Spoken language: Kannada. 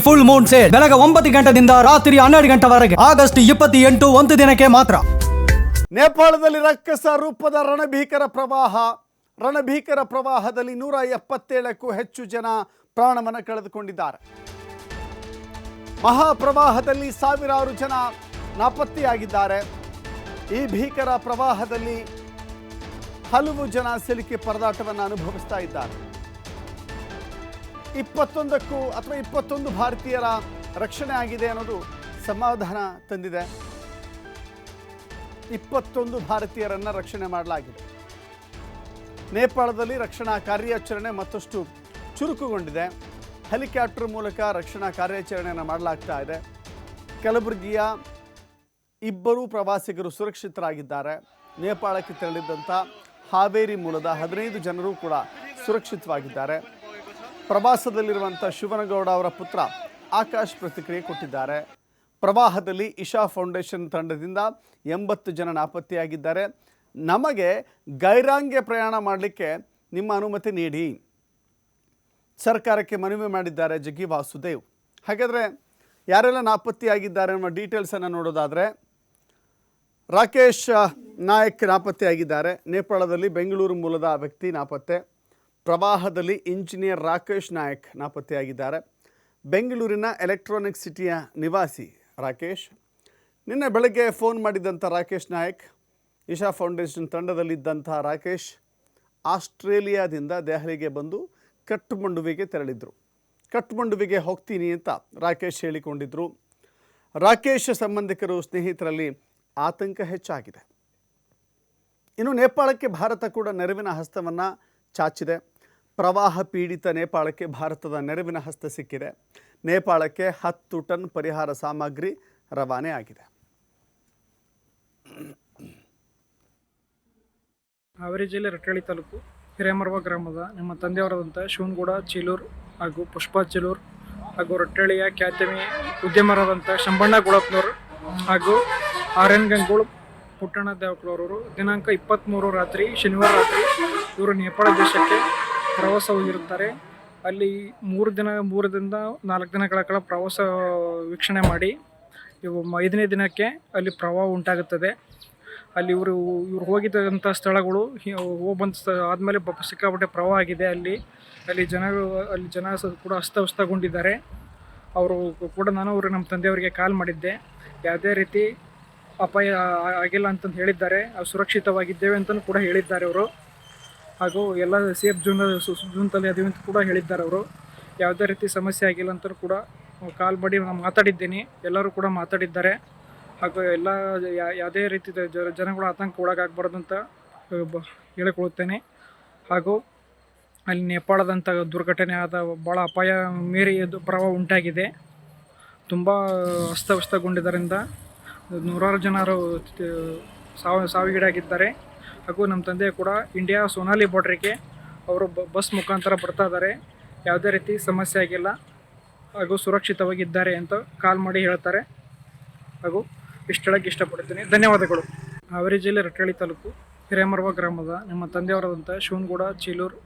ಫುಲ್ ಮೂನ್ ಸೇಲ್ ಬೆಳಗ್ಗೆ 9 ಗಂಟೆಯಿಂದ ರಾತ್ರಿ 12 ಗಂಟೆವರೆಗೆ ಆಗಸ್ಟ್ 28 ಒಂದು ದಿನಕ್ಕೆ ಮಾತ್ರ. ನೇಪಾಳದಲ್ಲಿ ರಕ್ಕಸ ರೂಪದ ರಣಭೀಕರ ಪ್ರವಾಹದಲ್ಲಿ 177ಕ್ಕೂ ಹೆಚ್ಚು ಜನ ಪ್ರಾಣವನ್ನು ಕಳೆದುಕೊಂಡಿದ್ದಾರೆ. ಮಹಾಪ್ರವಾಹದಲ್ಲಿ ಸಾವಿರಾರು ಜನ ನಾಪತ್ತೆಯಾಗಿದ್ದಾರೆ. ಈ ಭೀಕರ ಪ್ರವಾಹದಲ್ಲಿ ಹಲವು ಜನ ಸಿಲುಕಿ ಪರದಾಟವನ್ನು ಅನುಭವಿಸ್ತಾ ಇದ್ದಾರೆ. 21 ಭಾರತೀಯರ ರಕ್ಷಣೆ ಆಗಿದೆ ಅನ್ನೋದು ಸಮಾಧಾನ ತಂದಿದೆ. 21 ಭಾರತೀಯರನ್ನು ರಕ್ಷಣೆ ಮಾಡಲಾಗಿದೆ. ನೇಪಾಳದಲ್ಲಿ ರಕ್ಷಣಾ ಕಾರ್ಯಾಚರಣೆ ಮತ್ತಷ್ಟು ಚುರುಕುಗೊಂಡಿದೆ. ಹೆಲಿಕಾಪ್ಟರ್ ಮೂಲಕ ರಕ್ಷಣಾ ಕಾರ್ಯಾಚರಣೆಯನ್ನು ಮಾಡಲಾಗ್ತಾ ಇದೆ. ಕಲಬುರಗಿಯ 2 ಪ್ರವಾಸಿಗರು ಸುರಕ್ಷಿತರಾಗಿದ್ದಾರೆ. ನೇಪಾಳಕ್ಕೆ ತೆರಳಿದ್ದಂಥ ಹಾವೇರಿ ಮೂಲದ 15 ಜನರು ಕೂಡ ಸುರಕ್ಷಿತವಾಗಿದ್ದಾರೆ. ಪ್ರವಾಸದಲ್ಲಿರುವಂಥ ಶಿವನಗೌಡ ಅವರ ಪುತ್ರ ಆಕಾಶ್ ಪ್ರತಿಕ್ರಿಯೆ ಕೊಟ್ಟಿದ್ದಾರೆ. ಪ್ರವಾಹದಲ್ಲಿ ಇಶಾ ಫೌಂಡೇಶನ್ ತಂಡದಿಂದ 80 ಜನ ನಾಪತ್ತೆಯಾಗಿದ್ದಾರೆ. ನಮಗೆ ಗೈರಾಂಗೆ ಪ್ರಯಾಣ ಮಾಡಲಿಕ್ಕೆ ನಿಮ್ಮ ಅನುಮತಿ ನೀಡಿ ಸರ್ಕಾರಕ್ಕೆ ಮನವಿ ಮಾಡಿದ್ದಾರೆ ಜಗ್ಗಿ ವಾಸುದೇವ್. ಹಾಗಾದರೆ ಯಾರೆಲ್ಲ ನಾಪತ್ತೆಯಾಗಿದ್ದಾರೆ ಅನ್ನೋ ಡೀಟೇಲ್ಸನ್ನು ನೋಡೋದಾದರೆ, ರಾಕೇಶ್ ನಾಯಕ್ ನಾಪತ್ತೆಯಾಗಿದ್ದಾರೆ. ನೇಪಾಳದಲ್ಲಿ ಬೆಂಗಳೂರು ಮೂಲದ ವ್ಯಕ್ತಿ ನಾಪತ್ತೆ. ಪ್ರವಾಹದಲ್ಲಿ ಇಂಜಿನಿಯರ್ ರಾಕೇಶ್ ನಾಯಕ್ ನಾಪತ್ತೆಯಾಗಿದ್ದಾರೆ. ಬೆಂಗಳೂರಿನ ಎಲೆಕ್ಟ್ರಾನಿಕ್ ಸಿಟಿಯ ನಿವಾಸಿ ರಾಕೇಶ್. ನಿನ್ನೆ ಬೆಳಗ್ಗೆ ಫೋನ್ ಮಾಡಿದ್ದಂಥ ರಾಕೇಶ್ ನಾಯಕ್, ಇಶಾ ಫೌಂಡೇಶನ್ ತಂಡದಲ್ಲಿದ್ದಂಥ ರಾಕೇಶ್ ಆಸ್ಟ್ರೇಲಿಯಾದಿಂದ ದೆಹಲಿಗೆ ಬಂದು ಕಠ್ಮಂಡುವಿಗೆ ತೆರಳಿದ್ರು. ಕಠ್ಮಂಡುವಿಗೆ ಹೋಗ್ತೀನಿ ಅಂತ ರಾಕೇಶ್ ಹೇಳಿಕೊಂಡಿದ್ದರು. ರಾಕೇಶ್ ಸಂಬಂಧಿಕರು ಸ್ನೇಹಿತರಲ್ಲಿ ಆತಂಕ ಹೆಚ್ಚಾಗಿದೆ. ಇನ್ನು ನೇಪಾಳಕ್ಕೆ ಭಾರತ ಕೂಡ ನೆರವಿನ ಹಸ್ತವನ್ನು ಚಾಚಿದೆ. ಪ್ರವಾಹ ಪೀಡಿತ ನೇಪಾಳಕ್ಕೆ ಭಾರತದ ನೆರವಿನ ಹಸ್ತ ಸಿಕ್ಕಿದೆ. ನೇಪಾಳಕ್ಕೆ 10 ಟನ್ ಪರಿಹಾರ ಸಾಮಗ್ರಿ ರವಾನೆ ಆಗಿದೆ. ಹಾವೇರಿ ಜಿಲ್ಲೆ ರಟ್ಟಳ್ಳಿ ತಾಲೂಕು ಹಿರೇಮರವ ಗ್ರಾಮದ ನಮ್ಮ ತಂದೆಯವರಾದಂಥ ಶಿವನಗೌಡ ಚೀಲೂರ್ ಹಾಗೂ ಪುಷ್ಪಾ ಚೀಲೂರ್ ಹಾಗೂ ರಟ್ಟಳ್ಳಿಯ ಖ್ಯಾತಮಿ ಉದ್ಯಮರಾದಂಥ ಶಂಬಣ್ಣ ಗುಳಪ್ನವರು ಹಾಗೂ ಆರ್ಯನ್ ಗಂಗೋಳ್ ಪುಟ್ಟಣ್ಣ ದೇವಕಳವರು ದಿನಾಂಕ 23 ರಾತ್ರಿ ಶನಿವಾರ ರಾತ್ರಿ ಇವರು ನೇಪಾಳ ದೇಶಕ್ಕೆ ಪ್ರವಾಸ ಹೋಗಿರುತ್ತಾರೆ. ಅಲ್ಲಿ 3 ದಿನದಿಂದ 4 ದಿನಗಳ ಕಾಲ ಪ್ರವಾಸ ವೀಕ್ಷಣೆ ಮಾಡಿ ಇವು 5ನೇ ದಿನಕ್ಕೆ ಅಲ್ಲಿ ಪ್ರವಾಹ ಉಂಟಾಗುತ್ತದೆ. ಅಲ್ಲಿ ಇವರು ಹೋಗಿದ್ದಂಥ ಸ್ಥಳಗಳು ಹೋಗ್ಬಂದ ಆದಮೇಲೆ ಸಿಕ್ಕಾಪಟ್ಟೆ ಪ್ರವಾಹ ಆಗಿದೆ. ಅಲ್ಲಿ ಜನ ಕೂಡ ಅಸ್ತವ್ಯಸ್ತಗೊಂಡಿದ್ದಾರೆ. ಅವರು ಕೂಡ ನಾನು ನಮ್ಮ ತಂದೆಯವರಿಗೆ ಕಾಲ್ ಮಾಡಿದ್ದೆ. ಯಾವುದೇ ರೀತಿ ಅಪಾಯ ಆಗಿಲ್ಲ ಅಂತಂದು ಹೇಳಿದ್ದಾರೆ. ಸುರಕ್ಷಿತವಾಗಿದ್ದೇವೆ ಅಂತಲೂ ಕೂಡ ಹೇಳಿದ್ದಾರೆ ಅವರು. ಹಾಗೂ ಎಲ್ಲ ಸೇಫ್ ಜೂನ್ದಲ್ಲಿ ಅದೀವಿ ಅಂತ ಕೂಡ ಹೇಳಿದ್ದಾರೆ ಅವರು. ಯಾವುದೇ ರೀತಿ ಸಮಸ್ಯೆ ಆಗಿಲ್ಲ ಅಂತಲೂ ಕೂಡ ಕಾಲ್ ಮಾಡಿ ನಾನು ಮಾತಾಡಿದ್ದೀನಿ. ಎಲ್ಲರೂ ಕೂಡ ಮಾತಾಡಿದ್ದಾರೆ. ಹಾಗೂ ಎಲ್ಲ ಯಾವುದೇ ರೀತಿ ಜನಗಳು ಆತಂಕ ಒಳಗಾಗಬಾರ್ದು ಅಂತ ಹೇಳಿಕೊಳ್ಳುತ್ತೇನೆ. ಹಾಗೂ ಅಲ್ಲಿ ನೇಪಾಳದಂಥ ದುರ್ಘಟನೆ ಆದ ಭಾಳ ಅಪಾಯ ಮೀರಿ ಪ್ರವಾಹ ಉಂಟಾಗಿದೆ. ತುಂಬ ಅಸ್ತವ್ಯಸ್ತಗೊಂಡಿದ್ದರಿಂದ ನೂರಾರು ಜನರು ಸಾವಿಗೀಡಾಗಿದ್ದಾರೆ. ಹಾಗೂ ನಮ್ಮ ತಂದೆ ಕೂಡ ಇಂಡಿಯಾ ಸೋನಾಲಿ ಬಾರ್ಡ್ರಿಗೆ ಅವರು ಬಸ್ ಮುಖಾಂತರ ಬರ್ತಾ ಇದ್ದಾರೆ. ಯಾವುದೇ ರೀತಿ ಸಮಸ್ಯೆ ಆಗಿಲ್ಲ ಹಾಗೂ ಸುರಕ್ಷಿತವಾಗಿದ್ದಾರೆ ಅಂತ ಕಾಲ್ ಮಾಡಿ ಹೇಳ್ತಾರೆ. ಹಾಗೂ ಇಷ್ಟು ಹೇಳಕ್ಕೆ ಇಷ್ಟಪಡ್ತೀನಿ. ಧನ್ಯವಾದಗಳು. ಹಾವೇರಿ ಜಿಲ್ಲೆ ರಟ್ಟಳ್ಳಿ ತಾಲೂಕು ಹಿರೇಮರವ ಗ್ರಾಮದ ನಮ್ಮ ತಂದೆಯವರಾದಂಥ ಶಿವನಗೌಡ ಚೀಲೂರ್